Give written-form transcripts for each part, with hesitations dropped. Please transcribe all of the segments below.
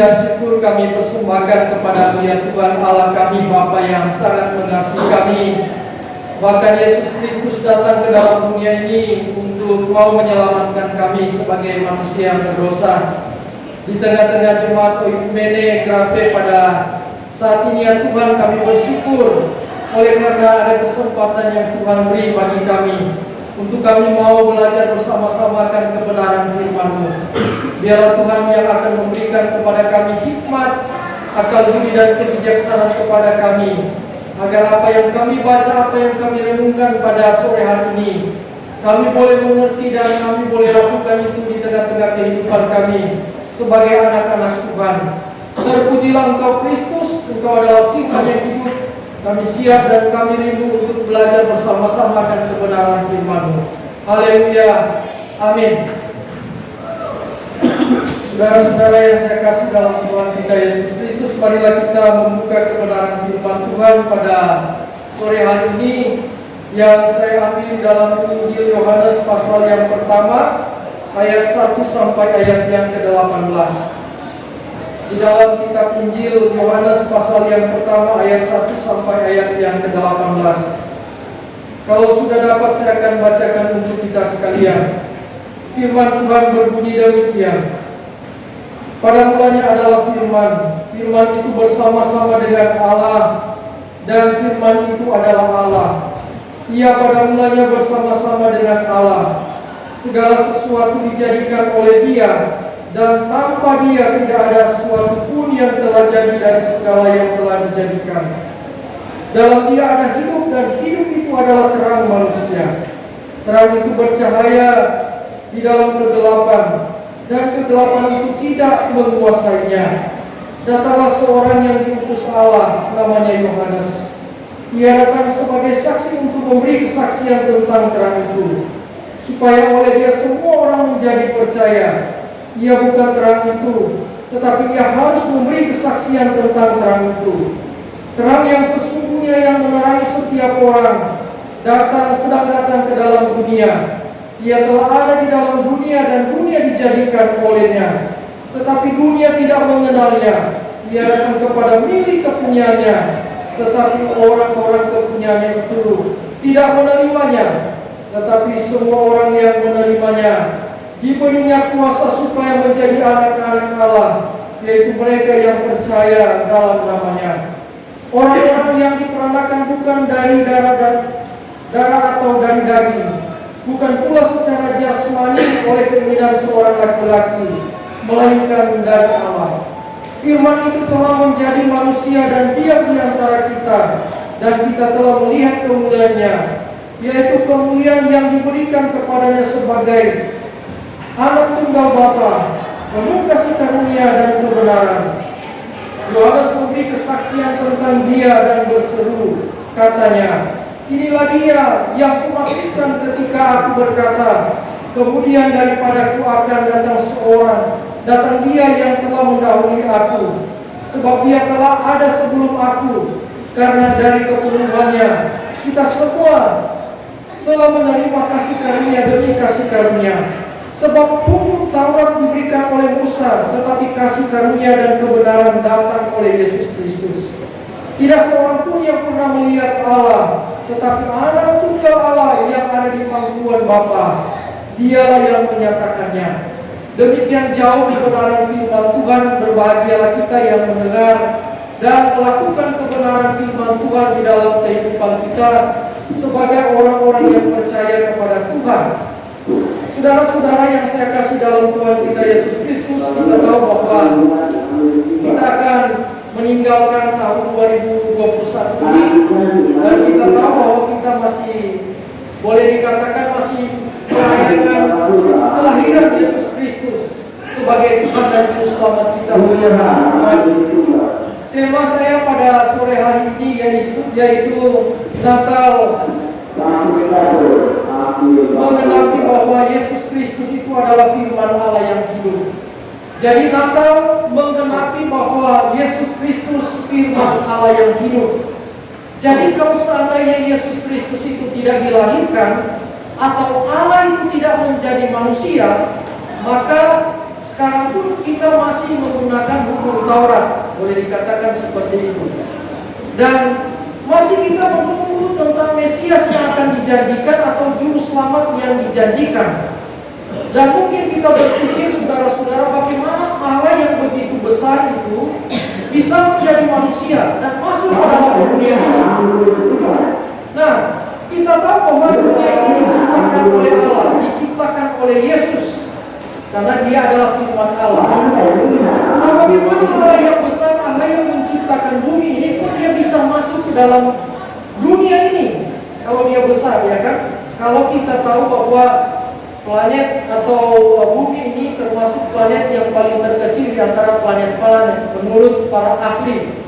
dan syukur kami persembahkan kepada ya Tuhan Allah kami, Bapa yang sangat mengasihi kami. Bahkan Yesus Kristus datang ke dalam dunia ini untuk mau menyelamatkan kami sebagai manusia yang berdosa. Di tengah-tengah jemaat Oikumene Grape pada saat ini ya Tuhan, kami bersyukur oleh karena ada kesempatan yang Tuhan beri bagi kami untuk kami mau belajar bersama-sama akan kebenaran firman-Mu. Biarlah Tuhan yang akan memberikan kepada kami hikmat, akal budi dan kebijaksanaan kepada kami, agar apa yang kami baca, apa yang kami renungkan pada sore hari ini, kami boleh mengerti dan kami boleh lakukan itu di tengah-tengah kehidupan kami sebagai anak-anak Tuhan. Terpujilah Engkau Kristus, Engkau adalah firman yang hidup. Kami siap dan kami rindu untuk belajar bersama-sama akan kebenaran firman-Mu. Haleluya. Amin. Saudara-saudara yang saya kasih dalam Tuhan kita Yesus Kristus, marilah kita membuka kebenaran firman Tuhan pada sore hari ini yang saya ambil dalam Injil Yohanes pasal yang pertama ayat 1 sampai ayat yang ke-18. Di dalam kitab Injil Yohanes pasal yang pertama ayat 1 sampai ayat yang ke-18. Kalau sudah dapat saya akan bacakan untuk kita sekalian. Firman Tuhan berbunyi demikian. Pada mulanya adalah firman. Firman itu bersama-sama dengan Allah, dan firman itu adalah Allah. Ia pada mulanya bersama-sama dengan Allah. Segala sesuatu dijadikan oleh Dia, dan tanpa Dia tidak ada sesuatu pun yang telah jadi dari segala yang telah dijadikan. Dalam Dia ada hidup, dan hidup itu adalah terang manusia. Terang itu bercahaya di dalam kegelapan, dan kegelapan itu tidak menguasainya. Datanglah seorang yang diutus Allah, namanya Yohanes. Ia datang sebagai saksi untuk memberi kesaksian tentang terang itu, supaya oleh dia semua orang menjadi percaya. Ia bukan terang itu, tetapi ia harus memberi kesaksian tentang terang itu. Terang yang sesungguhnya yang menerangi setiap orang sedang datang ke dalam dunia. Ia telah ada di dalam dunia dan dunia dijadikan olehnya, tetapi dunia tidak mengenalnya. Ia datang kepada milik kepunyaannya, tetapi orang-orang kepunyaannya itu tidak menerimanya. Tetapi semua orang yang menerimanya diberinya kuasa supaya menjadi anak-anak Allah, yaitu mereka yang percaya dalam namanya. Orang-orang yang diperanakan bukan dari darah atau dari daging, bukan pula secara jasmani oleh keinginan seorang laki-laki, melainkan dari Allah. Firman itu telah menjadi manusia dan diam di antara kita, dan kita telah melihat kemuliaannya, yaitu kemuliaan yang diberikan kepadanya sebagai anak tunggal Bapa, penuh kasih karunia dan kebenaran. Yohanes memberi kesaksian tentang Dia dan berseru, katanya, inilah Dia yang kumaksudkan ketika aku berkata, kemudian daripadaku akan datang Dia yang telah mendahului aku, sebab Dia telah ada sebelum aku, karena dari kepenuhannya kita semua telah menerima kasih karunia demi kasih karunia. Sebab hukum Taurat diberikan oleh Musa, tetapi kasih karunia dan kebenaran datang oleh Yesus Kristus. Tidak seorang pun yang pernah melihat Allah, tetapi anak tunggal Allah yang ada di pangkuan Bapa, Dialah yang menyatakannya. Demikian jauh kebenaran firman Tuhan. Berbahagialah kita yang mendengar dan melakukan kebenaran firman Tuhan di dalam kehidupan kita sebagai orang-orang yang percaya kepada Tuhan. Saudara-saudara yang saya kasih dalam Tuhan kita Yesus Kristus, kita tahu bahwa kita akan meninggalkan tahun 2021 ini, dan kita tahu bahwa kita masih boleh dikatakan masih merayakan kelahiran Yesus Kristus sebagai Tuhan dan Juru Selamat kita secara pribadi. Tema saya pada sore hari ini yaitu Natal, mengenali bahwa Yesus Kristus itu adalah firman Allah yang hidup. Jadi Natal menggenapi bahwa Yesus Kristus firman Allah yang hidup. Jadi kalau seandainya Yesus Kristus itu tidak dilahirkan, atau Allah itu tidak menjadi manusia, maka sekarang pun kita masih menggunakan hukum Taurat, boleh dikatakan seperti itu. Dan masih kita menunggu tentang Mesias yang akan dijanjikan atau juru selamat yang dijanjikan. Dan mungkin kita berpikir, saudara-saudara, bagaimana Allah yang begitu besar itu bisa menjadi manusia dan masuk ke dalam dunia ini. Nah, kita tahu bahwa dunia ini diciptakan oleh Allah, diciptakan oleh Yesus, karena dia adalah firman Allah. Nah, bagaimana Allah yang besar, Allah yang menciptakan bumi ini, kok dia bisa masuk ke dalam dunia ini? Kalau dia besar, ya kan? Kalau kita tahu bahwa planet atau bumi ini termasuk planet yang paling terkecil di antara planet-planet menurut para ahli.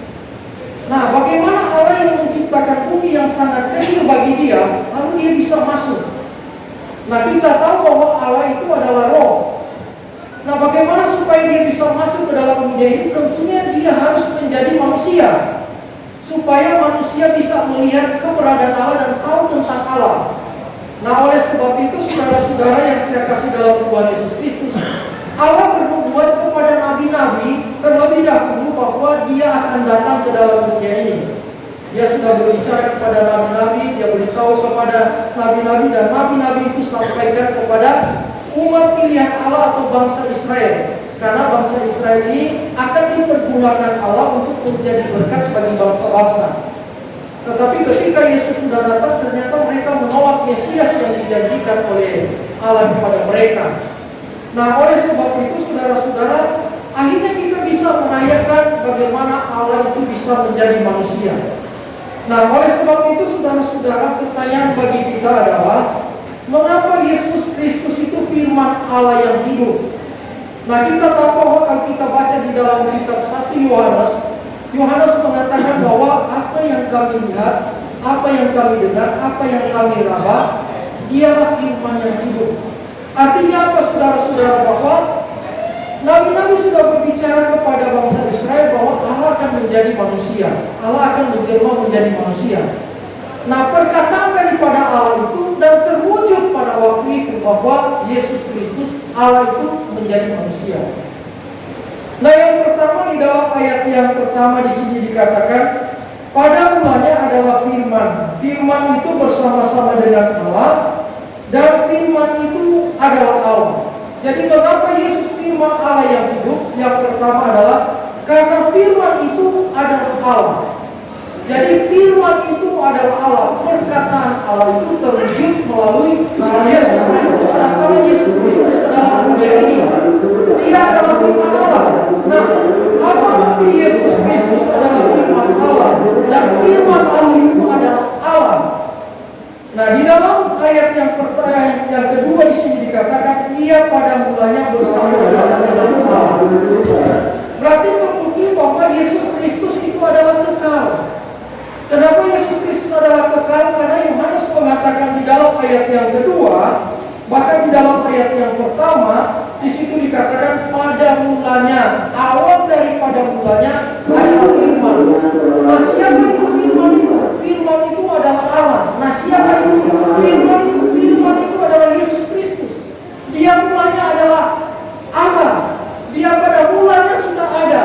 Nah, bagaimana Allah yang menciptakan bumi yang sangat kecil bagi dia, lalu dia bisa masuk? Nah, kita tahu bahwa Allah itu adalah roh. Nah, bagaimana supaya dia bisa masuk ke dalam dunia ini? Tentunya dia harus menjadi manusia, supaya manusia bisa melihat keberadaan Allah dan tahu tentang Allah. Nah, oleh sebab itu, saudara-saudara yang saya kasih dalam Tuhan Yesus Kristus, Allah bernubuat kepada nabi-nabi terlebih dahulu bahwa dia akan datang ke dalam dunia ini. Dia sudah berbicara kepada nabi-nabi, dia beritahu kepada nabi-nabi, dan nabi-nabi itu sampaikan kepada umat pilihan Allah atau bangsa Israel. Karena bangsa Israel ini akan dipergunakan Allah untuk menjadi berkat bagi bangsa-bangsa. Tetapi ketika Yesus sudah datang, ternyata mereka menolak Mesias yang dijanjikan oleh Allah kepada mereka. Nah, oleh sebab itu, saudara-saudara, akhirnya kita bisa merayakan bagaimana Allah itu bisa menjadi manusia. Nah, oleh sebab itu, saudara-saudara, pertanyaan bagi kita adalah, mengapa Yesus Kristus itu firman Allah yang hidup? Nah, kita tahu bahwa kalau kita baca di dalam kitab 1 Yohanes mengatakan bahwa apa yang kami lihat, apa yang kami dengar, apa yang kami raba, dialah firman yang hidup. Artinya apa, saudara-saudara? Bahwa nabi-nabi sudah berbicara kepada bangsa Israel bahwa Allah akan menjadi manusia, Allah akan menjelma menjadi manusia. Nah, perkataan daripada Allah itu dan terwujud pada waktu itu bahwa Yesus Kristus Allah itu menjadi manusia. Nah, yang pertama di dalam ayat yang pertama di sini dikatakan, pada mulanya adalah firman. Firman itu bersama-sama dengan Allah, dan firman itu adalah Allah. Jadi mengapa Yesus firman Allah yang hidup? Yang pertama adalah karena firman itu adalah Allah. Jadi firman itu adalah Allah. Perkataan Allah itu terwujud melalui Yesus Kristus. Kedatangan Yesus Kristus ke dalam dunia ini, dia adalah firman Allah. Nah, apa bukti Yesus Kristus adalah firman Allah dan firman Allah itu adalah Allah? Nah, di dalam ayat yang kedua di sini dikatakan, ia pada mulanya bersama-sama dengan Allah. Berarti terbukti bahwa Yesus Kristus itu adalah kekal. Kenapa Yesus Kristus adalah kekal? Karena Yohanes mengatakan di dalam ayat yang kedua, bahkan di dalam ayat yang pertama, di situ dikatakan pada mulanya, awal daripada mulanya adalah firman. Nah, siapa itu firman itu? Firman itu adalah Allah. Nah, siapa itu? Firman itu adalah Yesus Kristus. Dia mulanya adalah Allah. Dia pada mulanya sudah ada.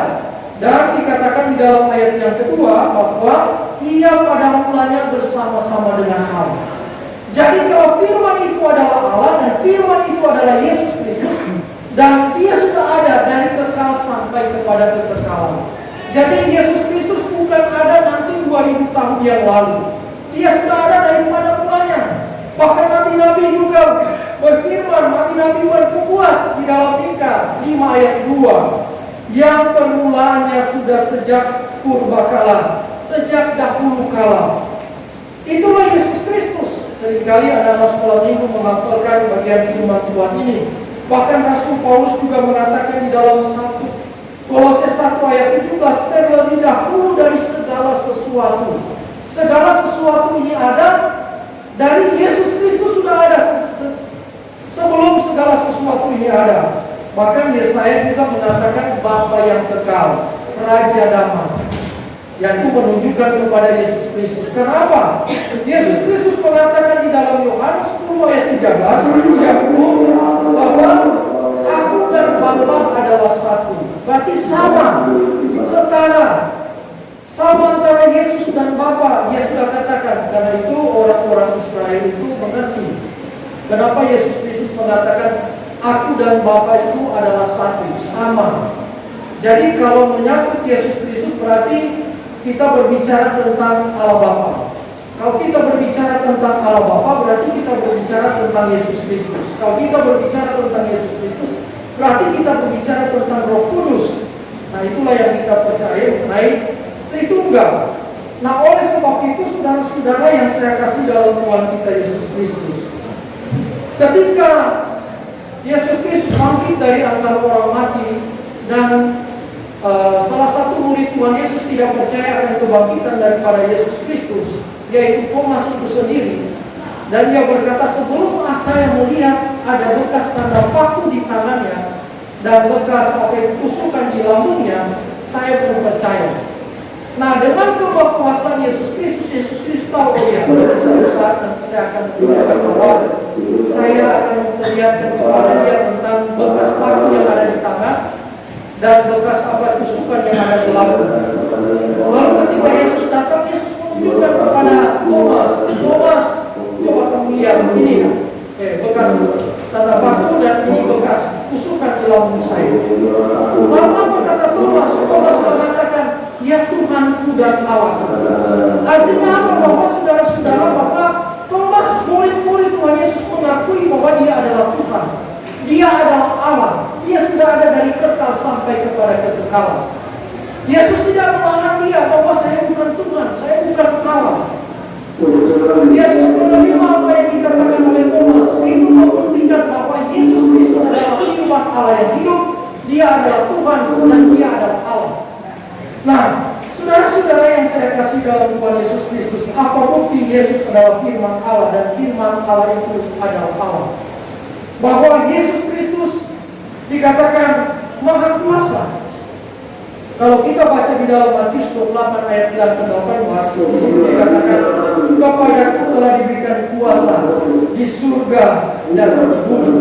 Dan dikatakan di dalam ayat yang kedua bahwa ia pada mulanya bersama-sama dengan Allah. Jadi kalau firman itu adalah Allah dan firman itu adalah Yesus Kristus, dan dia sudah ada dari kekal sampai kepada kekekalan. Jadi Yesus Kristus bukan ada nanti 2000 tahun yang lalu. Dia sudah ada daripada mulanya. Bahkan nabi-nabi juga berfirman, nabi-nabi bernubuat di dalam Mika 5 ayat 2. Yang permulaannya sudah sejak purbakala, sejak dahulu kala. Itulah Yesus Kristus. Seringkali anak-anak sekolah minggu menghafalkan bagian firman Tuhan ini. Bahkan Rasul Paulus juga mengatakan di dalam Kolose 1 ayat 17, terlebih dahulu dari segala sesuatu. Segala sesuatu ini ada dari Yesus Kristus, sudah ada sebelum segala sesuatu ini ada. Bahkan Yesaya juga mengatakan Bapa yang kekal, Raja damai, yang itu menunjukkan kepada Yesus Kristus. Kenapa? Yesus Kristus mengatakan di dalam Yohanes 10 ayat 13 bahwa aku dan Bapa adalah satu. Berarti sama, setara. Sama antara Yesus dan Bapa. Dia sudah katakan. Karena itu orang-orang Israel itu mengerti. Kenapa Yesus Kristus mengatakan Aku dan Bapa itu adalah satu, sama. Jadi kalau menyangkut Yesus Kristus berarti kita berbicara tentang Allah Bapa. Kalau kita berbicara tentang Allah Bapa berarti kita berbicara tentang Yesus Kristus. Kalau kita berbicara tentang Yesus Kristus berarti kita berbicara tentang Roh Kudus. Nah, itulah yang kita percaya mengenai Tritunggal. Nah, oleh sebab itu saudara-saudara yang saya kasih dalam Tuhan kita Yesus Kristus, ketika Yesus Kristus bangkit dari antara orang mati dan salah satu murid Tuhan Yesus tidak percaya akan kebangkitan daripada Yesus Kristus, yaitu Thomas itu sendiri. Dan dia berkata, sebelum saya melihat ada bekas tanda paku di tangannya dan bekas tusukan di lambungnya, saya belum percaya. Nah, dengan kekuasaan Yesus Kristus tahu ya, suatu saat nanti saya akan tunjukkan bahwa saya akan memperlihatkan kepada dia tentang bekas paku yang ada di tangan dan bekas tusukan yang ada di lambung. Lalu ketika Yesus datang, Yesus menunjukkan kepada Thomas, coba kamu lihat ini, bekas tanda paku dan ini bekas tusukan di lambung saya. Lalu apa kata Thomas? Thomas mengatakan, ya Tuhanku dan Allah. Artinya apa? Bahwa saudara-saudara, bahwa Thomas, murid-murid Tuhan Yesus mengakui bahwa dia adalah Tuhan. Dia adalah Allah. Dia sudah ada dari kekal sampai kepada kekekalan. Yesus tidak melarang dia bahwa saya bukan Tuhan, saya bukan Allah. Yesus menerima apa yang dikatakan oleh Thomas. Itu membuktikan bahwa Yesus Kristus adalah firman Allah yang hidup. Dia adalah Tuhan dan dia adalah Allah. Nah, saudara-saudara yang saya kasih dalam Tuhan Yesus Kristus, apa bukti Yesus adalah firman Allah dan firman Allah itu adalah Allah? Bahwa Yesus Kristus dikatakan Maha Kuasa. Kalau kita baca di dalam Matius 28 ayat 8-18, di situ dikatakan, kepadaku telah diberikan kuasa di surga dan di bumi.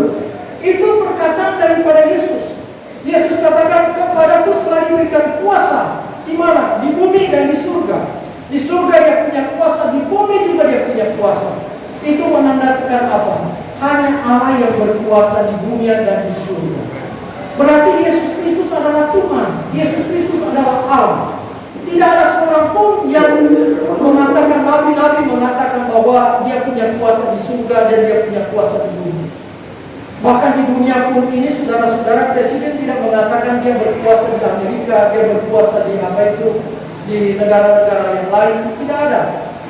Itu perkataan daripada Yesus. Yesus katakan, kepadaku telah diberikan kuasa. Di mana? Di bumi dan di surga. Di surga dia punya kuasa, di bumi juga dia punya kuasa. Itu menandakan apa? Hanya Allah yang berkuasa di bumi dan di surga. Berarti Yesus Kristus adalah Tuhan. Yesus Kristus adalah Allah. Tidak ada seorang pun yang mengatakan, nabi-nabi mengatakan bahwa dia punya kuasa di surga dan dia punya kuasa di bumi. Bahkan di dunia pun ini, saudara-saudara, presiden tidak mengatakan dia berkuasa di Amerika, dia berkuasa di di negara-negara yang lain. Tidak ada.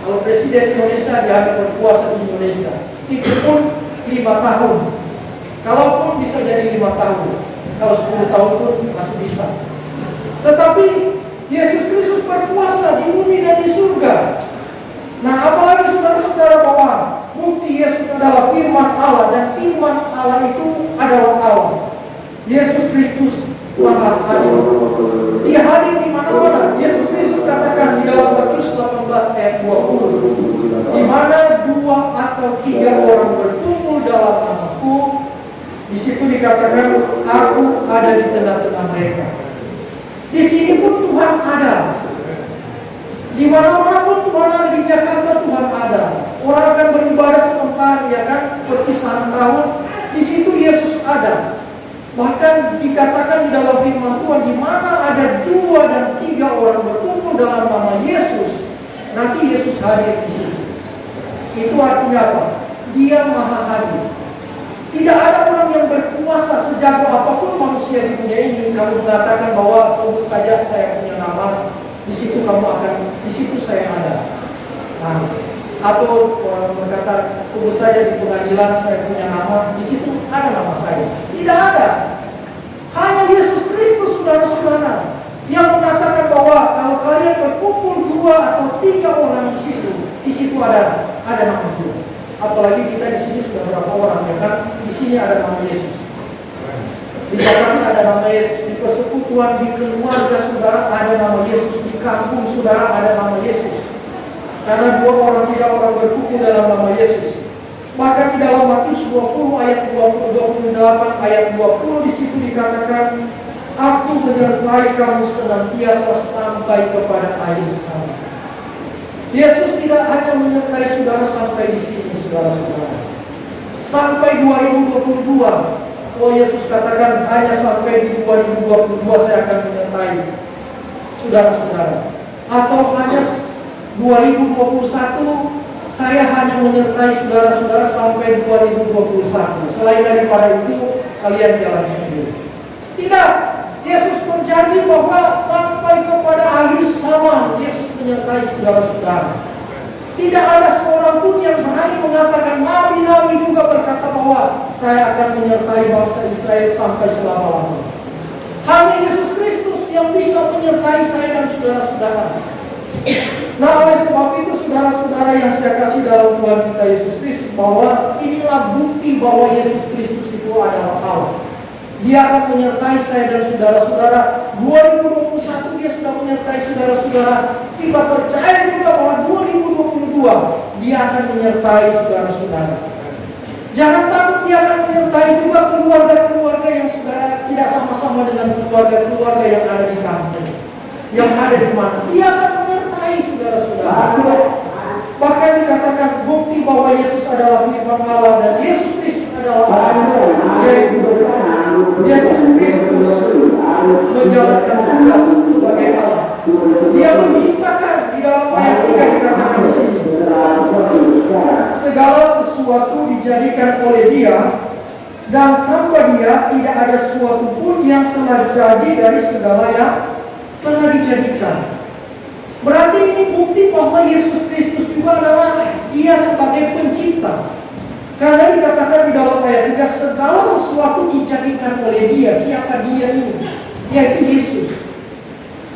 Kalau presiden Indonesia, dia hanya berkuasa di Indonesia. Itu pun 5 tahun. Kalaupun bisa jadi 5 tahun. Kalau 10 tahun pun masih bisa. Tetapi Yesus Kristus berkuasa di bumi dan di surga. Nah, apalagi saudara-saudara, bahwa bukti Yesus adalah firman Allah dan firman Allah itu adalah Allah. Yesus Kristus Maha hadir. Dia hadir di mana-mana. Yesus Kristus katakan di dalam Matius 18 ayat 20, di mana 2 atau 3 orang berkumpul dalam namaku, di situ dikatakan aku ada di tengah-tengah mereka. Di sini pun Tuhan ada. Di mana-mana pun Tuhan ada. Di Jakarta Tuhan ada. Orang akan beribadah sebentar, ya kan, perpisahan tahun. Di situ Yesus ada. Bahkan dikatakan di dalam firman Tuhan, di mana ada 2 dan 3 orang berkumpul dalam nama Yesus, nanti Yesus hadir di situ. Itu artinya apa? Dia Maha hadir. Tidak ada orang yang berkuasa sejago apapun manusia di dunia ini. Kamu mengatakan bahwa sebut saja saya punya nama, di situ kamu akan, di situ saya ada. Nah, atau orang berkata sebut saja di pengadilan saya punya nama, di situ ada nama saya. Tidak ada. Hanya Yesus Kristus, saudara-saudara, yang mengatakan bahwa kalau kalian berkumpul 2 atau 3 orang di situ ada nama Tuhan. Apalagi kita di sini sudah berapa orang, ya kan? Di sini ada nama Yesus. Di Jakarta ada nama Yesus, di persekutuan, di keluarga saudara ada nama Yesus, di kampung saudara ada nama Yesus. Karena 2 orang 3 orang berkumpul dalam nama Yesus. Bahkan di dalam Matius 20 ayat 28 ayat 20 di situ dikatakan, Aku menyertai kamu senantiasa sampai kepada akhir zaman. Yesus tidak hanya menyertai saudara sampai di sini, saudara-saudara. Sampai 2022, Yesus katakan hanya sampai di 2022 saya akan menyertai saudara-saudara. Atau hanya 2021 saya hanya menyertai saudara-saudara sampai 2021. Selain daripada itu, kalian jalan sendiri. Tidak, Yesus berjanji bahwa sampai kepada akhir zaman Yesus menyertai saudara-saudara. Tidak ada seorang pun yang berani mengatakan, nabi-nabi juga berkata bahwa saya akan menyertai bangsa Israel sampai selama-lamanya. Hanya Yesus Kristus yang bisa menyertai saya dan saudara-saudara. Nah, oleh sebab itu saudara-saudara yang saya kasih dalam Tuhan kita Yesus Kristus, bahwa inilah bukti bahwa Yesus Kristus itu adalah Allah. Dia akan menyertai saya dan saudara-saudara. 2021 dia sudah menyertai saudara-saudara. Kita percaya juga bahwa 2022 dia akan menyertai saudara-saudara. Jangan takut, dia akan menyertai juga keluarga-keluarga yang saudara tidak sama-sama dengan keluarga-keluarga yang ada di kampung, yang ada di mana. Dia akan menyertai saudara-saudara. Bahkan dikatakan bukti bahwa Yesus adalah firman Allah dan Yesus Kristus adalah Allah, yaitu Yesus Kristus menjalankan tugas sebagai Allah. Dia menciptakan, di dalam ayat 3 dikatakan di sini, segala sesuatu dijadikan oleh Dia, dan tanpa Dia tidak ada sesuatu pun yang telah jadi dari segala yang telah dijadikan. Berarti ini bukti bahwa Yesus Kristus juga adalah Dia sebagai pencipta. Karena dikatakan di dalam ayat 3, segala sesuatu dijadikan oleh Dia. Siapa Dia ini? Yaitu Yesus.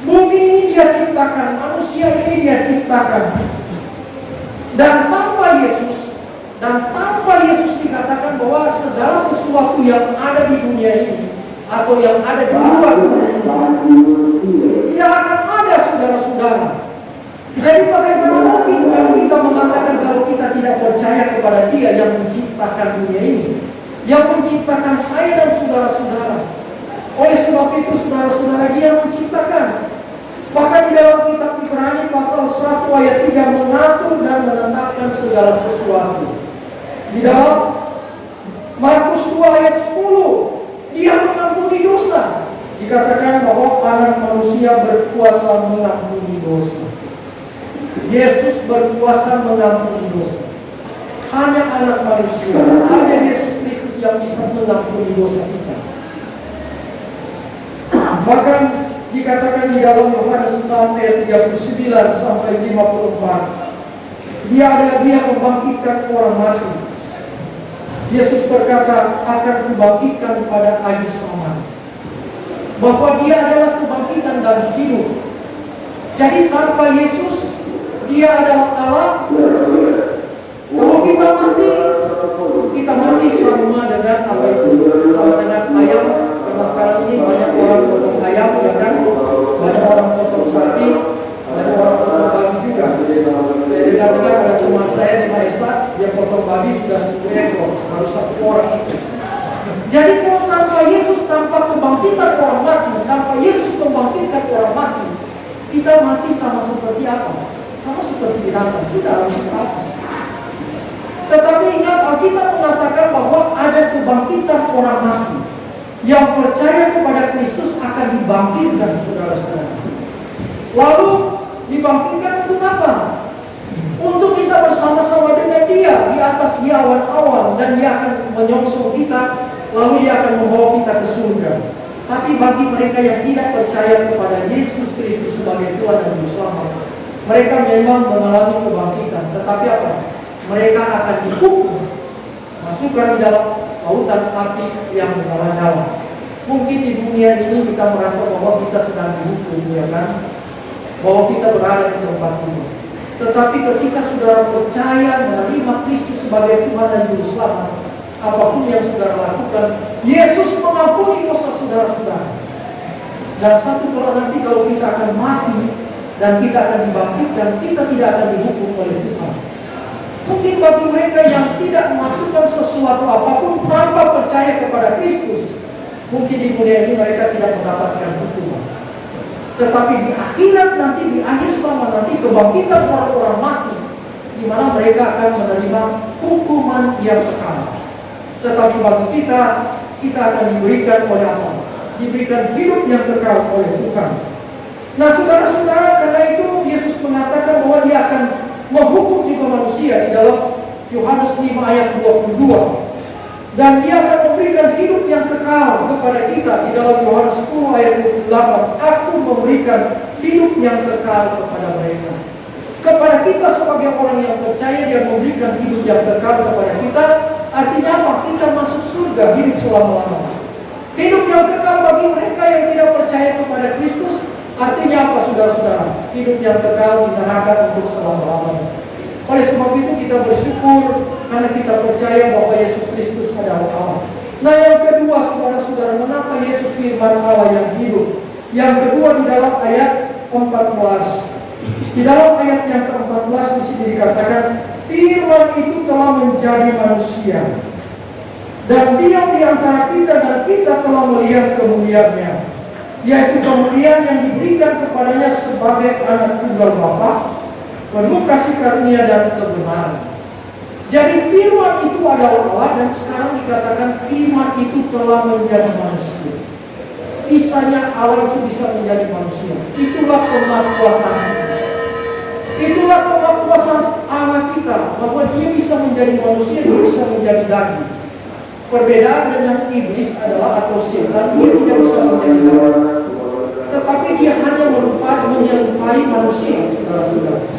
Bumi ini Dia ciptakan, manusia ini Dia ciptakan. Dan tanpa Yesus dikatakan bahwa segala sesuatu yang ada di dunia ini atau yang ada di luar dunia tidak akan ada, saudara-saudara. Jadi bagaimana mungkin kalau kita mengatakan kalau kita tidak percaya kepada Dia yang menciptakan dunia ini, yang menciptakan saya dan saudara-saudara. Oleh sebab itu saudara-saudara, Dia menciptakan. Bahkan di dalam kitab Ibrani pasal 1 ayat 3 mengatur dan menetapkan segala sesuatu. Di dalam Markus 2 ayat 10, Dia mengampuni dosa. Dikatakan bahwa Anak Manusia berkuasa mengampuni dosa. Yesus berkuasa mengampuni dosa. Hanya Anak Manusia, hanya Yesus Kristus yang bisa mengampuni dosa kita. Bahkan dikatakan di dalam Yohanes 6 ayat 39 sampai 54, Dia membangkitkan orang mati. Yesus berkata, akan kubangkitkan pada akhir zaman. Bahwa Dia adalah kebangkitan dan hidup. Jadi tanpa Yesus, Dia adalah Allah. Kalau kita mati sama dengan apa itu? Sama dengan ayam. Karena sekarang ini banyak orang potong ayam, ya kan? Banyak orang potong sapi, banyak orang potong babi juga. Saya dengar ada teman saya di Malaysia, dia potong babi sudah 10 ekor, harus 1 orang itu. Jadi kalau tanpa Yesus, tanpa kebangkitan orang mati, tanpa Yesus membangkitkan orang mati, kita mati sama seperti apa? Sama seperti binatang, sudah harus habis. Tetapi ingat, Alkitab mengatakan bahwa ada kebangkitan orang mati. Yang percaya kepada Kristus akan dibangkitkan, saudara-saudara. Lalu dibangkitkan untuk apa? Untuk kita bersama-sama dengan Dia di atas di awan-awan, dan Dia akan menyongsong kita, lalu Dia akan membawa kita ke surga. Tapi bagi mereka yang tidak percaya kepada Yesus Kristus sebagai Tuhan dan Juru Selamat, mereka memang mengalami kebangkitan, tetapi apa? Mereka akan dihukum, masukkan di dalam lautan api yang menyala-nyala. Mungkin di dunia ini kita merasa bahwa kita sedang dihukum, ya kan? Bahwa kita berada di tempat ini. Tetapi ketika saudara percaya menerima Kristus sebagai Tuhan dan Juru Selamat, apapun yang saudara lakukan, Yesus mengampuni dosa saudara-saudara. Dan satu nanti kalau kita akan mati dan kita akan dibangkitkan, kita tidak akan dihukum oleh Tuhan. Mungkin bagi mereka yang tidak melakukan sesuatu apapun tanpa percaya kepada Kristus, mungkin di dunia ini mereka tidak mendapatkan hukuman. Tetapi di akhirat nanti, di akhir zaman nanti, kebangkitan orang-orang mati, di mana mereka akan menerima hukuman yang kekal. Tetapi bagi kita akan diberikan oleh Allah, diberikan hidup yang kekal oleh Tuhan. Nah, saudara-saudara, karena itu Yesus mengatakan bahwa Dia akan menghukum juga manusia di dalam Yohanes 5 ayat 22. Dan Dia akan memberikan hidup yang kekal kepada kita di dalam Yohanes 10 ayat 28. Aku memberikan hidup yang kekal kepada mereka. Kepada kita sebagai orang yang percaya, Dia memberikan hidup yang kekal kepada kita. Artinya apa? Kita masuk surga, hidup selama-lamanya. Hidup yang kekal bagi mereka yang tidak percaya kepada Kristus, artinya apa, saudara-saudara? Hidup yang kekal di neraka untuk selama-lamanya. Oleh sebab itu kita bersyukur karena kita percaya bahwa Yesus Kristus adalah Allah. Nah, yang kedua, saudara-saudara, mengapa Yesus firman Allah yang hidup? Yang kedua di dalam ayat 14. Di dalam ayat yang ke-14 di sini dikatakan, firman itu telah menjadi manusia dan diam di antara kita, dan kita telah melihat kemuliaannya, yaitu kemuliaan yang diberikan kepadanya sebagai anak tunggal Bapa, penuh kasih karunia dan kebenaran. Jadi firman itu adalah Allah, dan sekarang dikatakan firman itu telah menjadi manusia. Kisahnya Allah itu bisa menjadi manusia. Itulah kemahakuasaan. Itulah kemahakuasaan Allah kita, bahwa Dia bisa menjadi manusia, Dia bisa menjadi daging. Perbedaan dengan iblis adalah, atau setan, dia tidak bisa menjadi daging, tetapi dia hanya menyerupai manusia, saudara-saudara.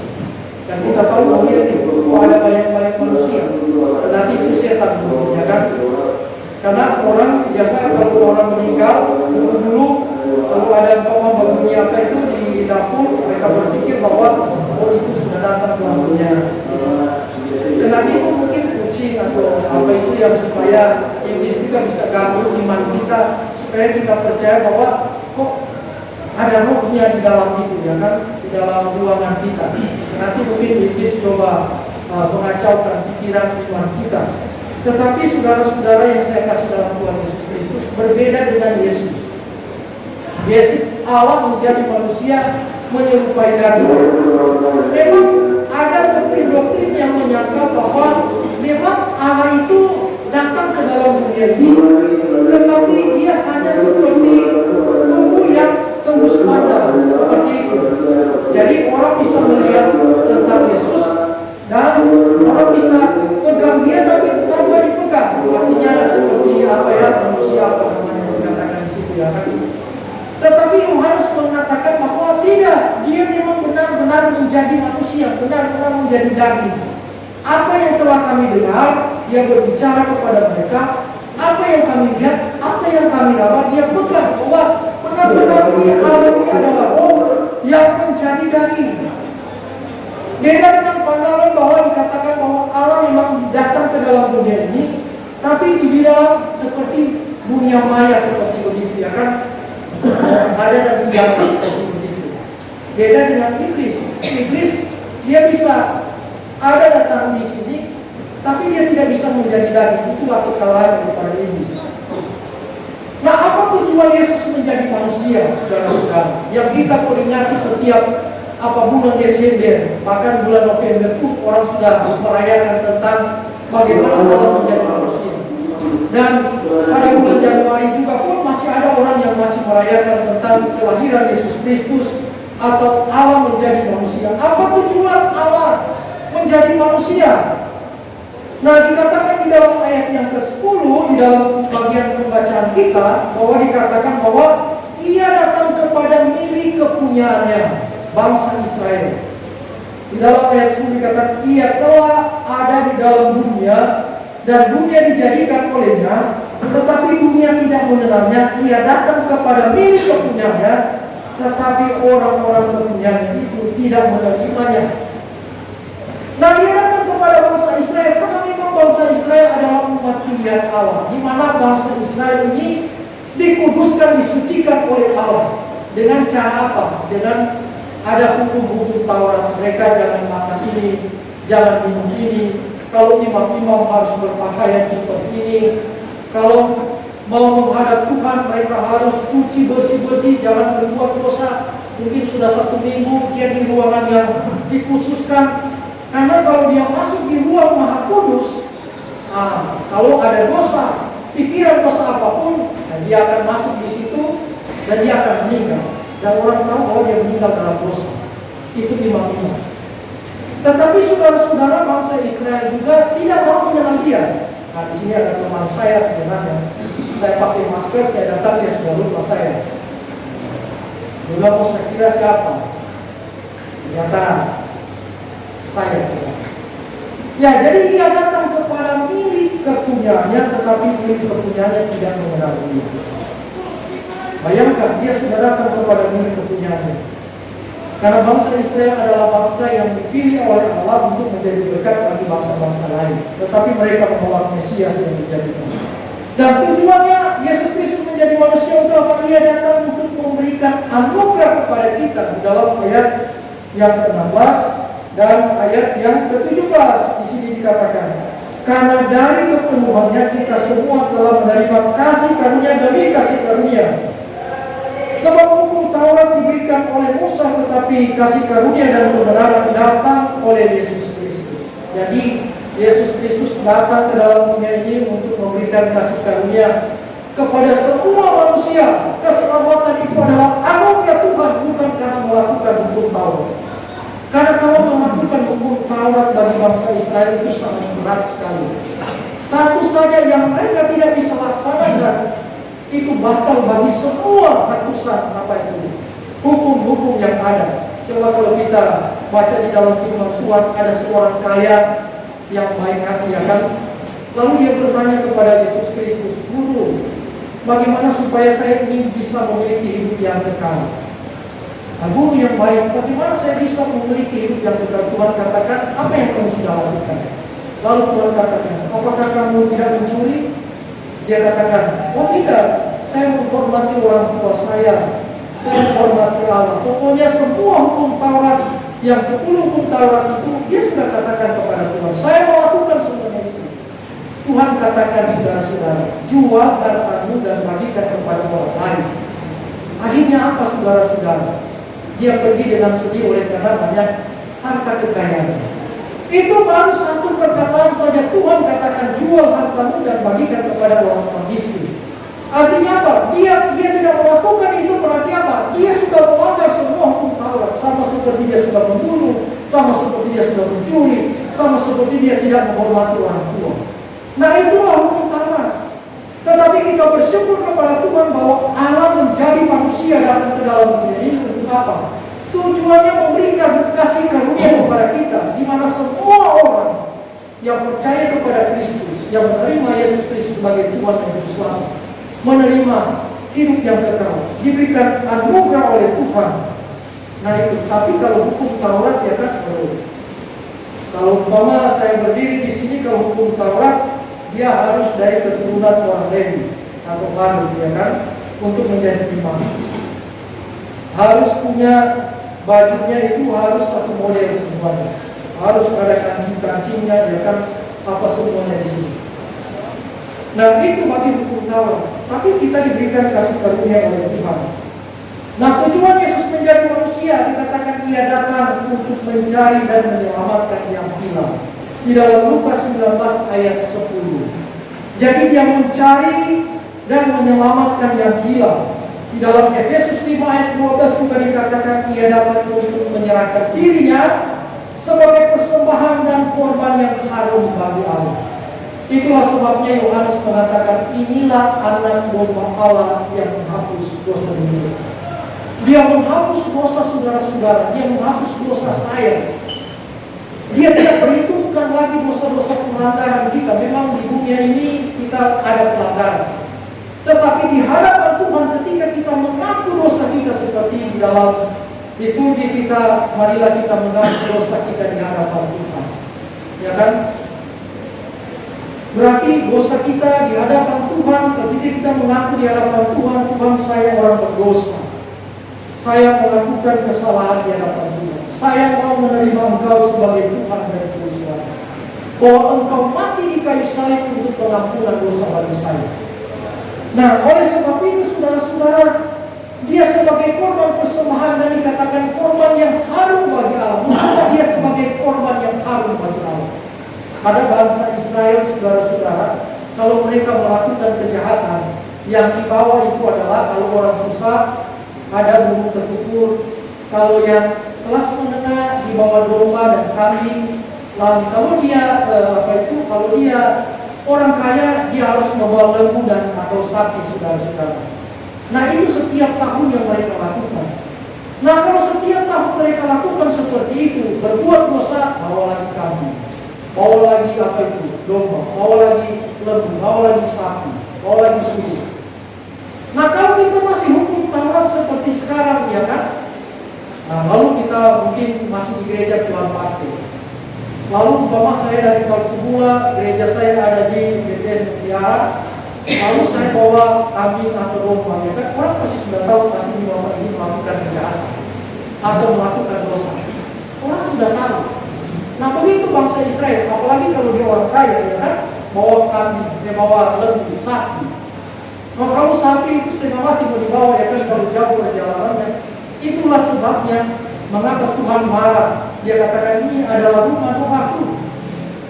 Dan kita tahu bahwa ada banyak manusia, nanti itu setan, ya kan? Karena orang biasa kalau orang meninggal dulu kalau ada berbunyi apa itu di dapur, mereka berpikir bahwa itu sudah datang waktunya. Dan nanti itu mungkin kucing atau apa itu yang supaya iblis juga bisa ganggu iman kita, supaya kita percaya bahwa kok ada rohnya di dalam itu, ya kan, di dalam ruangan kita. Nanti mungkin iblis coba mengacaukan pikiran iman kita. Tetapi saudara-saudara yang saya kasih dalam Tuhan Yesus Kristus, berbeda dengan Yesus. Yesus Allah menjadi manusia menyerupai daging. Memang ada doktrin-doktrin yang menyangka bahwa memang Allah itu datang ke dalam dunia ini, tetapi Dia hanya seperti tubuh yang tembus pandang, seperti itu. Jadi orang bisa melihat tentang Yesus, dan orang bisa pegang Dia tapi tanpa dipegang. Artinya seperti apa ya, manusia apa namanya dikatakan di situ, ya kan. Tetapi Yohanes mengatakan bahwa tidak, Dia memang benar-benar menjadi manusia, benar-benar menjadi daging. Apa yang telah kami dengar, Dia berbicara kepada mereka. Apa yang kami lihat, apa yang kami dapat, Dia pegang bahwa benar-benar ini Allah ini adalah roh yang menjadi daging. Beda dengan pandangan bahwa dikatakan bahwa Allah memang datang ke dalam dunia ini, tapi di dalam seperti dunia maya seperti begitu, ya kan? Ada dan tidak seperti begitu. Beda dengan iblis. Iblis dia bisa ada datang di sini, tapi dia tidak bisa menjadi daging. Itulah kekalahan daripada iblis. Nah, apa tujuan Yesus menjadi manusia, saudara-saudara? Yang kita peringati setiap bulan Desember, bahkan bulan November pun orang sudah merayakan tentang bagaimana Allah menjadi manusia. Dan pada bulan Januari juga pun masih ada orang yang masih merayakan tentang kelahiran Yesus Kristus atau Allah menjadi manusia. Apa tujuan Allah menjadi manusia? Nah, dikatakan di dalam ayat yang ke-10 di dalam bagian pembacaan kita bahwa dikatakan bahwa Ia datang kepada milik kepunyaannya, bangsa Israel. Di dalam ayat 10 dikatakan Ia telah ada di dalam dunia dan dunia dijadikan olehnya, tetapi dunia tidak mengenalnya. Ia datang kepada milik kepunyaannya, tetapi orang-orang kepunyaannya itu tidak menerimanya. Nah, Dia datang kepada bangsa Israel karena memang bangsa Israel adalah umat pilihan Allah, di mana bangsa Israel ini dikuduskan, disucikan oleh Allah. Dengan cara apa? Dengan ada hukum-hukum Taurat. Mereka jangan makan ini, jangan minum ini, kalau imam-imam harus berpakaian seperti ini, kalau mau menghadap Tuhan mereka harus cuci bersih-bersih, jangan berbuat dosa. Mungkin sudah 1 minggu dia di ruangan yang dikhususkan, karena kalau dia masuk di ruang Maha Kudus, kalau ada dosa, pikiran dosa apapun, dia akan masuk di situ dan dia akan meninggal. Dan orang tahu bahwa dia meninggal dalam dosa. Itu imam-imam. Tetapi saudara-saudara bangsa Israel juga tidak mau mengenal dia. Nah, di sini ada teman saya sebenarnya. Saya pakai masker, saya datang, dia sudah lupa saya. Juga mau saya kira siapa? Ternyata saya. Ya, jadi ia datang kepada milik kepunyaannya, tetapi milik kepunyaannya tidak mengenal dia. Bayangkan, dia sudah datang kepada milik kepunyaannya. Karena bangsa Israel adalah bangsa yang dipilih oleh Allah untuk menjadi berkat bagi bangsa-bangsa lain. Tetapi mereka menolak Mesias yang dijadikan. Dan tujuannya Yesus Kristus menjadi manusia untuk apa? Ia datang untuk memberikan anugerah kepada kita di dalam ayat yang ke-16 dan ayat yang ke-17. Di sini dikatakan, karena dari kepenuhannya kita semua telah menerima kasih karunia demi kasih karunia. Sebab hukum Taurat diberikan oleh Musa, tetapi kasih karunia dan kebenaran datang oleh Yesus Kristus. Jadi Yesus Kristus datang ke dalam dunia ini untuk memberikan kasih karunia kepada semua manusia. Keselamatan itu adalah anugerah Tuhan, bukan karena melakukan hukum Taurat. Karena kalau melakukan hukum Taurat bagi bangsa Israel itu sangat berat sekali. Satu saja yang mereka tidak bisa laksanakan, itu batal bagi semua ratusan hukum-hukum yang ada. Coba kalau kita baca di dalam firman Tuhan, ada seorang kaya yang baik hati, ya kan? Lalu dia bertanya kepada Yesus Kristus, Guru, bagaimana supaya saya ini bisa memiliki hidup yang kekal? Guru yang baik, bagaimana saya bisa memiliki hidup yang kekal? Tuhan katakan, apa yang kamu sudah lakukan? Lalu Tuhan katakan, apakah kamu tidak mencuri? Dia katakan, oh tidak, saya menghormati orang tua saya menghormati Allah. Pokoknya semua hukum Taurat, yang 10 hukum Taurat itu, dia sudah katakan kepada Tuhan, saya melakukan semuanya itu. Tuhan katakan, saudara-saudara, jual hartamu dan bagikan kepada orang lain. Akhirnya apa, saudara-saudara? Dia pergi dengan sedih oleh karena banyak harta kekayaan. Itu baru satu perkataan saja. Tuhan katakan jual hartamu dan bagikan kepada orang miskin. Artinya apa? Dia tidak melakukan itu, berarti apa? Dia sudah melanggar semua hukum Taurat. Sama seperti dia sudah membunuh, sama seperti dia sudah mencuri, sama seperti dia tidak menghormati orang tua. Nah, itulah hukum Taurat. Tetapi kita bersyukur kepada Tuhan bahwa Allah menjadi manusia datang ke dalam dunia ini untuk apa? Tujuannya memberikan kasih karunia kepada kita, di mana semua orang yang percaya kepada Kristus, yang menerima Yesus Kristus sebagai Tuhan dan Juru Selamat, menerima hidup yang kekal, diberikan anugerah oleh Tuhan. Nah itu, tapi kalau hukum Taurat ya kan, kalau umpama saya berdiri di sini, kalau hukum Taurat dia harus dari keturunan orang Lewi atau Harun, ya kan, untuk menjadi imam. Harus punya bajunya itu harus satu model semuanya, harus ada kancing-kancingnya, ya kan, apa semuanya di sini. Nah itu bagi hukum Taurat. Tapi kita diberikan kasih karunia oleh Tuhan. Nah tujuan Yesus menjadi manusia dikatakan ia datang untuk mencari dan menyelamatkan yang hilang. Di dalam Lukas 19 ayat 10. Jadi dia mencari dan menyelamatkan yang hilang. Di dalam Efesus 5 ayat 12 juga dikatakan ia dapat untuk menyerahkan dirinya sebagai persembahan dan korban yang harum bagi Allah. Itulah sebabnya Yohanes mengatakan, inilah anak domba Allah yang menghapus dosa dunia. Dia menghapus dosa saudara-saudara, dia menghapus dosa saya. Dia tidak perhitungkan lagi dosa-dosa pelanggaran kita. Memang di dunia ini kita ada pelanggaran, tetapi di hadapan Tuhan ketika kita mengaku dosa kita seperti di dalam liturgi kita, marilah kita mengaku dosa kita di hadapan Tuhan. Ya kan? Berarti dosa kita di hadapan Tuhan, ketika kita mengaku di hadapan Tuhan, Tuhan saya orang berdosa. Saya melakukan kesalahan di hadapan Tuhan. Saya mau menerima Engkau sebagai Tuhan dan Juru Selamat. bahwa engkau mati di kayu salib untuk pengampunan dosa bagi saya. Nah, oleh sebab itu saudara-saudara, dia sebagai korban persembahan dan dikatakan korban yang harum bagi Allah. Bukan dia sebagai korban yang harum bagi Allah. Ada bangsa Israel, saudara-saudara, kalau mereka melakukan kejahatan, yang dibawa itu adalah kalau orang susah ada burung terkukur, kalau yang kelas menengah dibawa domba dan kambing, lalu kalau dia kalau dia orang kaya dia harus membawa lembu dan atau sapi, saudara-saudara. Nah, itu setiap tahun yang mereka lakukan. Nah, kalau setiap tahun mereka lakukan seperti itu, berbuat dosa, bawa lagi kambing, bawa lagi domba, bawa lagi lembu, bawa lagi sapi, bawa lagi susu. Nah, kalau kita masih hukum Taurat seperti sekarang, ya kan? Nah, lalu kita mungkin masih di gereja Tuhan Pakai. Lalu umpama saya dari Kalkubula, gereja saya ada di BTN Mutiara, lalu saya bawa kambing atau domba, ya kan? Orang pasti sudah tahu pasti di bawah ini melakukan kejahatan atau melakukan dosa. Orang sudah tahu. Nah, begitu bangsa Israel, apalagi kalau dia orang kaya, ya kan? Bawa kambing, dia bawa lembu, sapi. Nah, kalau sapi itu setengah mati mau dibawa, ya kan, kalau jauh perjalanannya. Itulah sebabnya mengapa Tuhan marah. Dia katakan ini adalah rumah doaku.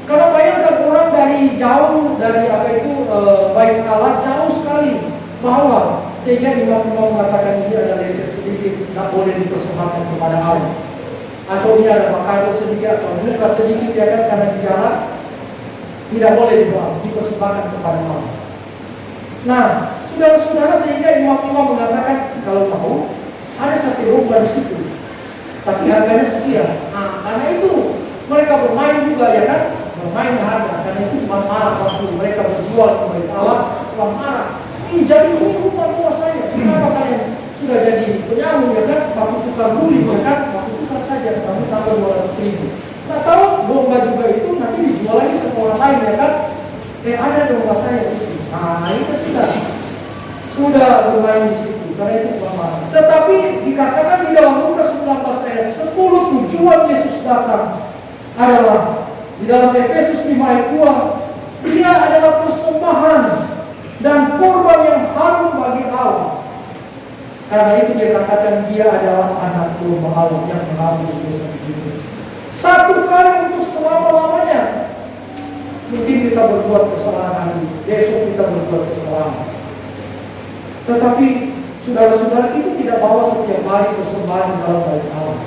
Karena bayangkan orang dari jauh, dari baik Allah jauh sekali bawa, sehingga imam-imam mengatakan ini ada lecet sedikit, tidak boleh dipersembahkan kepada Allah. Atau ini ada makado sedikit atau luka sedikit, ya kan, karena di jalan tidak boleh dipersembahkan kepada Allah. Nah, saudara-saudara, sehingga imam-imam mengatakan kalau mau ada satu domba di situ, tapi harganya sekian. Nah, karena itu mereka bermain juga, ya kan, bermain harga. Karena itu Tuhan marah waktu mereka berjual kepada Allah. Tuhan marah. Ini jadi ini rumah saya. Kenapa kalian sudah jadi penyamun, ya kan? Waktu tukar buli, ya kan? Waktu tukar saja, kamu tambah 200.000. Tak tahu domba juga itu nanti dijual lagi sama orang lain, ya kan? Ada domba saya itu. Nah, itu sudah bermain di situ. Karena itu Tuhan marah. Tetapi dikatakan di dalam Lukas 19 ayat 10, tujuan Yesus datang adalah di dalam Efesus 5 ayat 2, dia adalah persembahan dan korban yang harum bagi Allah. Karena itu dia katakan dia adalah anak domba Allah yang menghapus dosa dunia. Satu kali untuk selama-lamanya. Mungkin kita berbuat kesalahan hari ini, besok kita berbuat kesalahan. Tetapi saudara-saudara, itu tidak bawa setiap hari persembahan dalam bait Allah.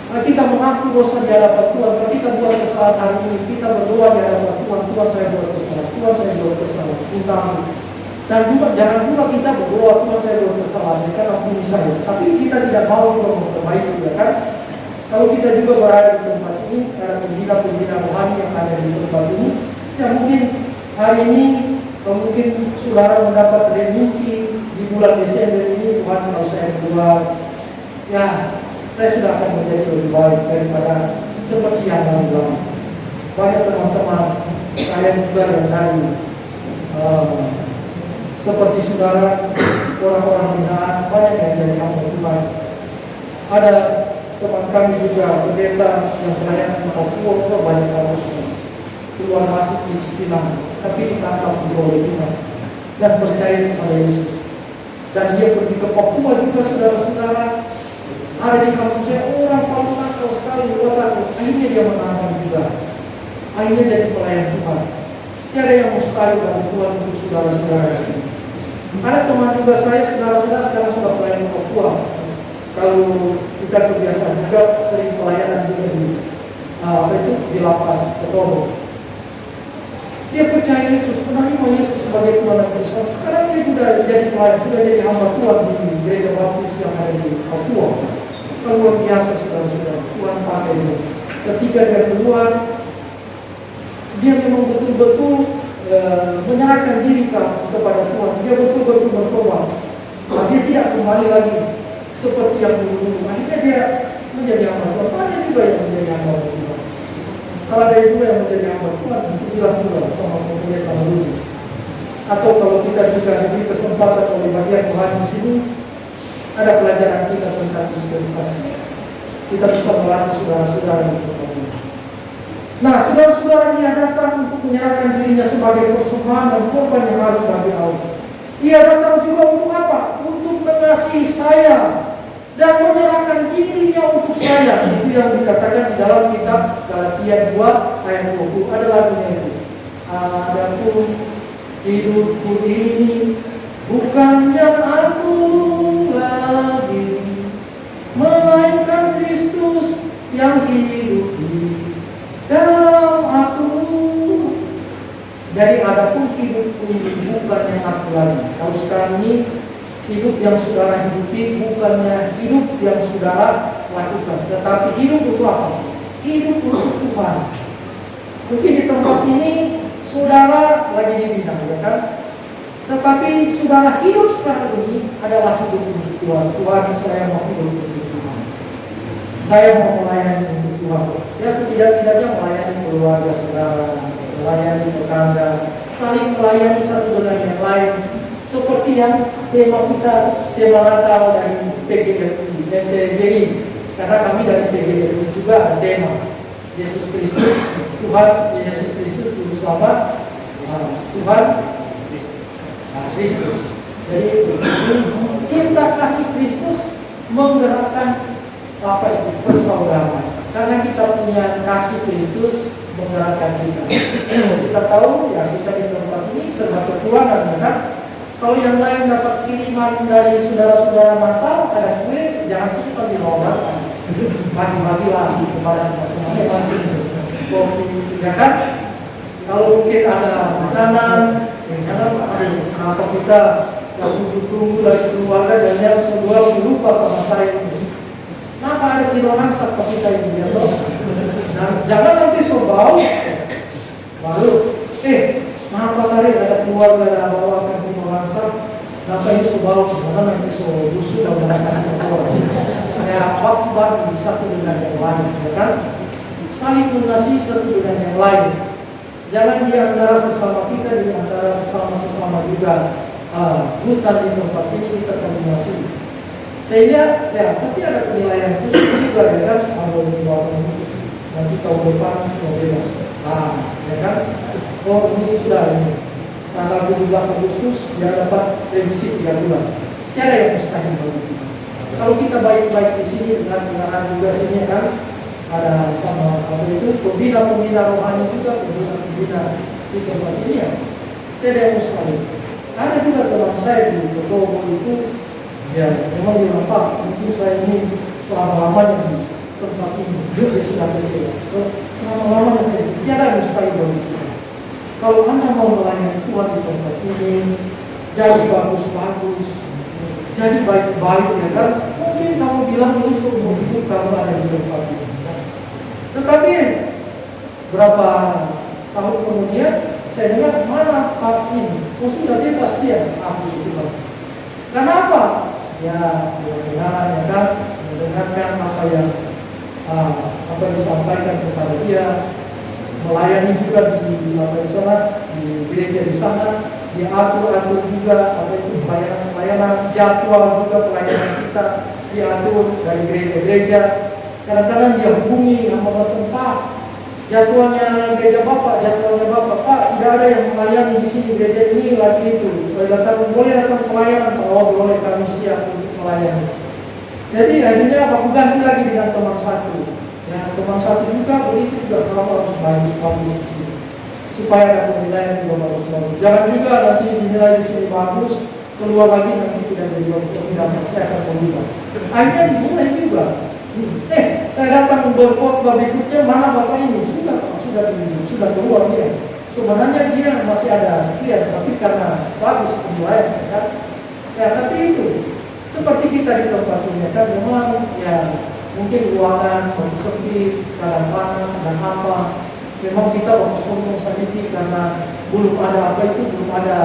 Nah, kita mengaku dosa di hadapan Tuhan. Kalau kita buat kesalahan hari ini, kita berdoa di hadapan Tuhan. Tuhan, saya buat kesalahan. Tuhan, saya buat kesalahan. Minta ampun. Dan juga jangan pula kita berdoa, Tuhan, saya buat kesalahan. Ya kan, ampuni saya. Tapi kita tidak mau memperbaiki, ya kan? Kalau kita juga berada di tempat ini, karena pembina-pembina rohani yang ada di tempat ini, ya mungkin hari ini, mungkin saudara mendapat remisi di bulan Desember ini. Tuhan, kalau saya keluar, ya saya sudah akan menjadi lebih baik daripada seperti yang lalu. Banyak teman-teman saya juga yang dari seperti saudara, orang-orang binaan, banyak yang jadi hamba Tuhan. Ada teman kami juga pendeta yang pelayanan di Papua, banyak orang keluar masuk di Cipinang, tapi ditangkap oleh Tuhan dan percaya kepada Yesus. Dan dia pergi ke Papua juga, saudara-saudara. Ada di kampung saya orang paling nakal sekali, akhirnya dia menangkap juga. Akhirnya jadi pelayan Tuhan. Tiada yang mustahil bagi Tuhan untuk saudara-saudara sini. Ada teman juga saya, saudara-saudara, sekarang sudah pelayan di Papua. Kalau kita kebiasaan juga sering pelayanan juga di lapas Petobo. Dia percaya Yesus, menerima Yesus sebagai Tuhan dan Tuhan. Sekarang dia sudah jadi pelayan, sudah jadi hamba Tuhan di gereja baptis yang ada di Papua. Luar biasa, saudara-saudara. Tuhan pakai dia. Ketika dia keluar, dia memang betul-betul menyerahkan diri kepada Tuhan. Dia betul-betul bertobat. Nah, dia tidak kembali lagi seperti yang dulu. Akhirnya dia menjadi hamba Tuhan. Ada juga yang menjadi hamba Tuhan. Kalau ada juga yang menjadi hamba Tuhan, itu bilang juga sama pemerintah dulu. Atau kalau kita juga diberi kesempatan oleh bagian Tuhan di sini, ada pelajaran kita tentang dispensasi. Kita bisa melatih saudara-saudara di tempat ini. Nah, saudara-saudara, dia datang untuk menyerahkan dirinya sebagai persembahan dan korban yang harus bagi Allah. Ia datang juga untuk apa? Untuk mengasihi saya dan menyerahkan dirinya untuk saya. Itu yang dikatakan di dalam kitab Galatia 2 ayat 20. Ada lagunya itu. Adapun hidupku ini bukan yang aku lagi, melainkan Kristus yang hidup di dalam aku. Jadi adapun hidupku ini bukan yang aku lagi. Kalau sekarang ini hidup yang saudara hidupi bukannya hidup yang saudara lakukan, tetapi hidup untuk apa? Hidup untuk Tuhan. Mungkin di tempat ini saudara lagi dibina, ya kan? Tetapi saudara hidup sekarang ini adalah hidup untuk Tuhan. Tuhan, saya mau hidup untuk Tuhan. Saya mau melayani untuk Tuhan. Ya, setidak-tidaknya melayani keluarga saudara, melayani tetangga, saling melayani satu dengan yang lain. Seperti yang tema kita, tema Natal dari PGRI, karena kami dari PGRI juga ada tema Yesus Kristus, Tuhan Yesus Kristus, Juru Selamat, Tuhan Kristus. Jadi cinta kasih Kristus menggerakkan apa itu persaudaraan. Karena kita punya kasih Kristus menggerakkan kita. Kita tahu ya, kita di tempat ini serba kekurangan, kan? Kalau yang lain dapat kiriman dari saudara-saudara Natal, ada kue, jangan simpan di bawah, bagi-bagilah kepada masing-masing. Kopi, ya kan? Kalau mungkin ada makanan, kenapa kita tunggu dari keluarga dan yang sebuah serupa sama saya ini. Kenapa ada kilonan sama kita ini, ya toh? Nah, jangan nanti sobau, baru, kenapa kali ada keluarga dan bawakan kilonan sama? Kenapa ini sobau? Karena nanti so dan kasih keluar. Kayak apa bisa satu dengan yang lain, ya kan? Saling mengasihi satu dengan yang lain. Jangan di antara sesama kita, di antara sesama juga hutan di tempat ini kita saling mengasihi. Sehingga ya pasti ada penilaian khusus juga, ya kan? Kalau di bawah ini nanti tahun depan sudah bebas. Ya kan? Oh, ini sudah ini tanggal 17 Agustus dia dapat remisi 3 bulan. Tiada yang mustahil bagi kita. Kalau kita baik-baik di sini dengan pengarah juga sini, ya kan? Ada sama apa itu pembina rohani juga, pembina di tempat ini, ya tidak yang mustahil. Ada juga teman saya di Kotobo itu, ya memang bilang, Pak, mungkin saya ini selama-lamanya di tempat ini, dia sudah kecewa. So, selama-lamanya saya tidak ada mustahil bagi kita. Kalau Anda mau melayani Tuhan di tempat ini, jadi bagus-bagus, jadi baik-baik, ya kan? Mungkin kamu bilang ini seumur hidup kamu ada di tempat ini. Tetapi berapa tahun kemudian saya dengar, mana Pak ini? Oh, sudah bebas dia. Aku sudah. Kenapa? Ya, ya kan, mendengarkan apa yang disampaikan kepada dia, melayani juga di sana, di gereja di sana, diatur juga apa itu pelayanan, jadwal juga pelayanan kita diatur dari gereja-gereja. Kadang-kadang dia hubungi sama tempat jadwalnya gereja Bapak, Pak, tidak ada yang melayani di sini gereja ini lagi itu. Boleh datang pelayanan, boleh kami siap untuk melayani. Jadi akhirnya aku ganti lagi dengan teman satu. Ya, teman satu juga begitu juga, kamu harus bagus di sini supaya ada penilaian juga bagus. Jangan juga nanti dinilai di sini bagus, keluar lagi nanti tidak jadi bagus. Saya akan mengubah. Akhirnya dimulai juga. Saya datang berkhotbah berikutnya, mana Bapak ini? Sudah keluar dia. Sebenarnya dia masih ada sekian, tapi karena bagus penilaian, kan? Ya, tapi itu seperti kita di tempat ini, kan memang ya mungkin ruangan masih sepi, kadang panas, kadang apa. Memang kita waktu sombong sedikit karena belum ada belum ada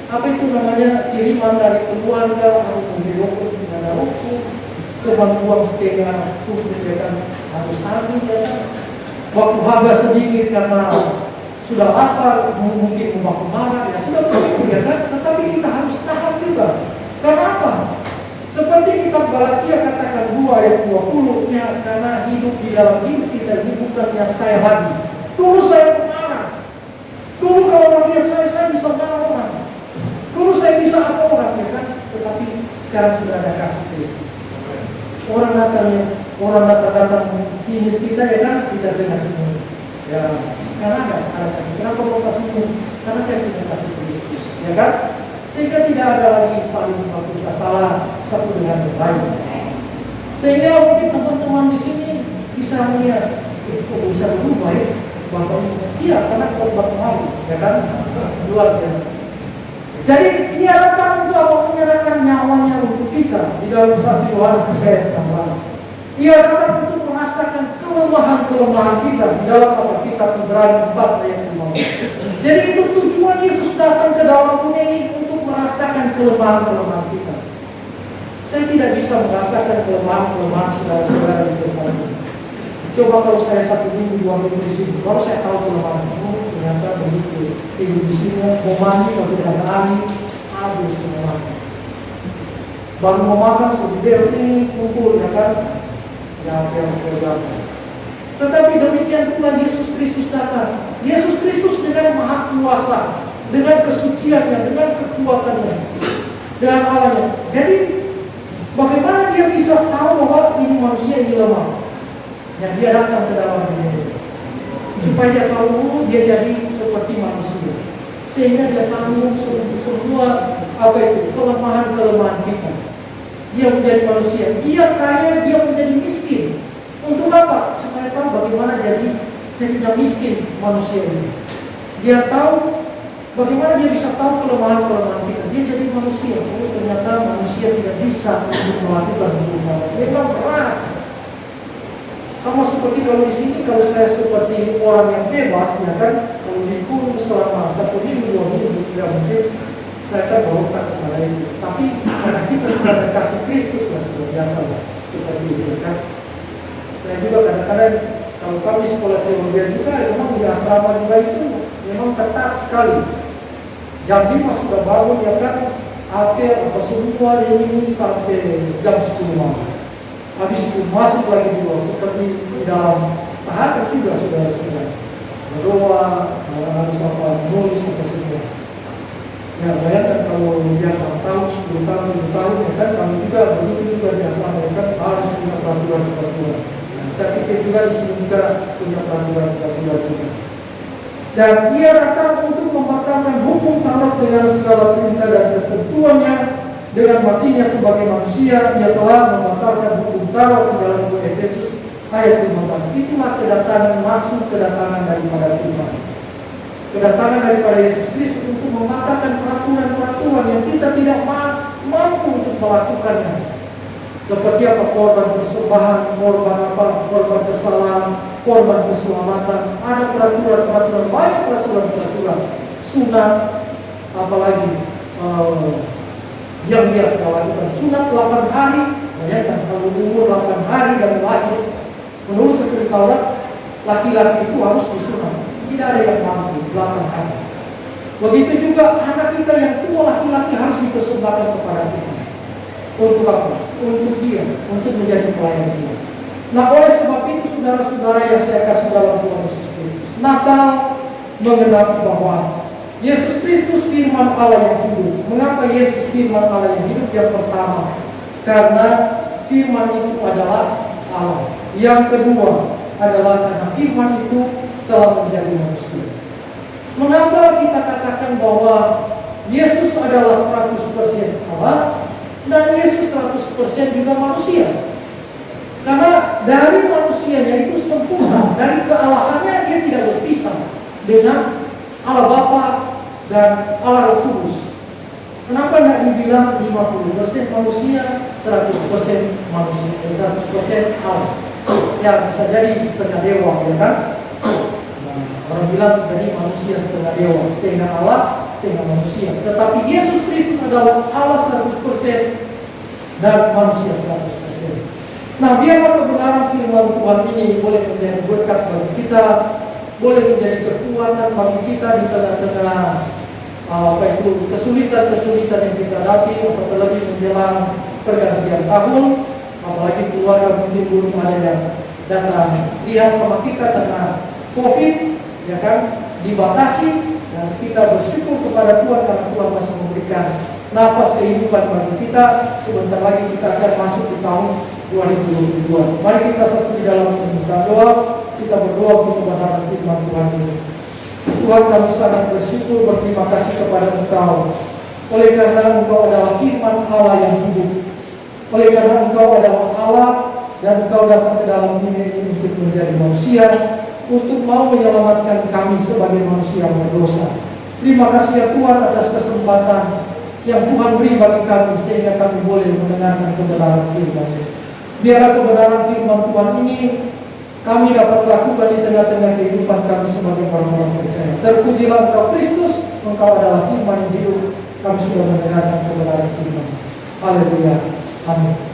apa itu namanya kiriman dari keluarga, harus membeli dengan rokok. Keban uang setengah tuh, ya kan, harus ambil, ya kan. Waktu harga sedikit karena sudah lapar, mungkin mau marah, ya sudah begitu, ya kan. Tetapi kita harus tahan juga. Kenapa? Seperti Seperti kitab Galatia katakan 2 ayat 20, ya, karena hidup di dalam hidup kita ini bukannya saya lagi. Dulu saya pemarah. Dulu kalau orang lihat saya bisa marah orang. Dulu saya bisa apa orang, ya kan? Tetapi sekarang sudah ada kasih Kristus. Orang datang sinis kita, ya kan? Kita dengar semua. Ya, karena ada kasih. Kenapa mau kasih? Karena saya punya kasih Kristus, ya kan? Sehingga tidak ada lagi saling melakukan salah satu dengan yang lain. Sehingga mungkin teman-teman di sini bisa melihat, kok bisa berubah ya? Bapak iya, karena korban mau, ya kan? Luar biasa. Jadi dia datang untuk apa? Menyerahkan nyawanya untuk kita. Di dalam 1 Yohanes 3 ayat 16. Ia datang untuk merasakan kelemahan-kelemahan kita. Di dalam apa? Kitab Ibrani 4 ayat 15. Jadi itu tujuan Yesus datang ke dalam dunia ini untuk merasakan kelemahan-kelemahan kita. Saya tidak bisa merasakan kelemahan-kelemahan saudara-saudara di depan ini. Coba kalau saya 1 minggu, 2 minggu di sini, kalau saya tahu kelemahan itu, ternyata begitu. Hidup di sini, mau mandi, mau tidak angin, habis kelemahan. Baru mau makan, sudah ini kumpul, ya kan? Yang tetapi demikian pula Yesus Kristus datang. Yesus Kristus dengan maha kuasa, dengan kesuciannya, dengan kekuatannya, dengan Allahnya. Jadi bagaimana dia bisa tahu bahwa ini manusia ini lemah? Yang dia datang ke dalam dunia ini supaya dia tahu dia jadi seperti manusia, sehingga dia tahu semua apa itu kelemahan-kelemahan kita. Dia menjadi manusia, dia kaya, dia menjadi miskin. Untuk apa? Supaya tahu bagaimana jadinya miskin manusia ini. Dia tahu bagaimana dia bisa tahu kelemahan-kelemahan kita. Dia jadi manusia. Oh, ternyata manusia tidak bisa untuk melakukan hukuman. Memang berat. Sama seperti kalau di sini, kalau saya seperti orang yang bebas, ya kan, kalau dikurung selama 1 minggu, 2 minggu, tidak mungkin saya akan bawakan kepada itu. Tapi karena kita sudah dikasih Kristus, dan sudah biasa seperti itu, kan. Saya juga kadang-kadang kalau kami sekolah teologi juga, memang di asrama juga itu memang ketat sekali. Jam 5 sudah bangun, ya kan, apel apa semua ini sampai jam 10 malam. Habis itu masuk lagi di luar, seperti di dalam tahanan juga saudara-saudara. Berdoa, harus apa, menulis apa semua. Ya, bayangkan kalau dia 6 tahun, 10 tahun, 7 tahun, ya kan, kami juga begitu juga di asrama, ya kan, harus punya peraturan-peraturan. Saya pikir juga di sini juga punya peraturan-peraturan juga. Dan ia datang untuk membatalkan hukum Taurat dengan segala perintah dan ketentuannya. Dengan matinya sebagai manusia, dia telah membatalkan hukum Taurat di dalam buku Efesus ayat 15. Itulah kedatangan, maksud kedatangan daripada Tuhan. Kedatangan daripada Yesus Kristus untuk membatalkan peraturan-peraturan yang kita tidak mampu untuk melakukannya. Seperti apa? Korban persembahan, korban kesalahan, korban keselamatan. Ada peraturan-peraturan, banyak peraturan-peraturan. Sunat, apalagi yang dia sudah lakukan. Sunat 8 hari, bayangkan kalau umur 8 hari dan lahir, menurut hukum Taurat, laki-laki itu harus disunat. Tidak ada yang mampu 8 hari. Begitu juga anak kita yang tua laki-laki harus dipersembahkan kepada kita. Untuk apa? Untuk dia, untuk menjadi pelayan dia. Nah, oleh sebab itu saudara-saudara yang saya kasih dalam Tuhan Yesus Kristus, Natal mengenal bahwa Yesus Kristus firman Allah yang hidup. Mengapa Yesus firman Allah yang hidup? Yang pertama, karena firman itu adalah Allah. Yang kedua adalah karena firman itu telah menjadi manusia. Mengapa kita katakan bahwa Yesus adalah 100% Allah dan Yesus 100% juga manusia? Karena dari manusianya itu sempurna, dari kealahannya dia tidak berpisah dengan Allah Bapa dan Allah Roh Kudus. Kenapa tidak dibilang 50% manusia, 100% manusia, 100% Allah? Ya, bisa jadi setengah dewa, ya kan? Nah, orang bilang jadi manusia setengah dewa, setengah Allah, setengah manusia. Tetapi Yesus Kristus adalah Allah 100% dan manusia 100%. Nah, biarlah kebenaran firman Tuhan ini boleh menjadi berkat bagi kita, boleh menjadi kekuatan bagi kita di tengah-tengah kesulitan-kesulitan yang kita hadapi, apalagi menjelang pergantian tahun, apalagi keluarga mungkin belum ada yang datang lihat sama kita karena COVID, ya kan, dibatasi, dan kita bersyukur kepada Tuhan karena Tuhan masih memberikan nafas kehidupan bagi kita. Sebentar lagi kita akan masuk di tahun 2022. Mari kita satu di dalam permintaan doa, kita berdoa untuk kebenaran firman Tuhan ini. Tuhan, kami sangat bersyukur, berterima kasih kepada Engkau, oleh karena Engkau adalah firman Allah yang hidup, oleh karena Engkau adalah Allah dan Engkau datang ke dalam dunia ini untuk menjadi manusia, untuk mau menyelamatkan kami sebagai manusia yang berdosa. Terima kasih ya Tuhan atas kesempatan yang Tuhan beri bagi kami sehingga kami boleh mendengarkan kebenaran firman. Biarlah kebenaran firman Tuhan ini kami dapat lakukan di tengah-tengah kehidupan kami sebagai orang-orang percaya. Terpujilah Engkau Kristus, Engkau adalah firman yang hidup. Kami sudah mendengarkan kebenaran firman. Haleluya. Amin.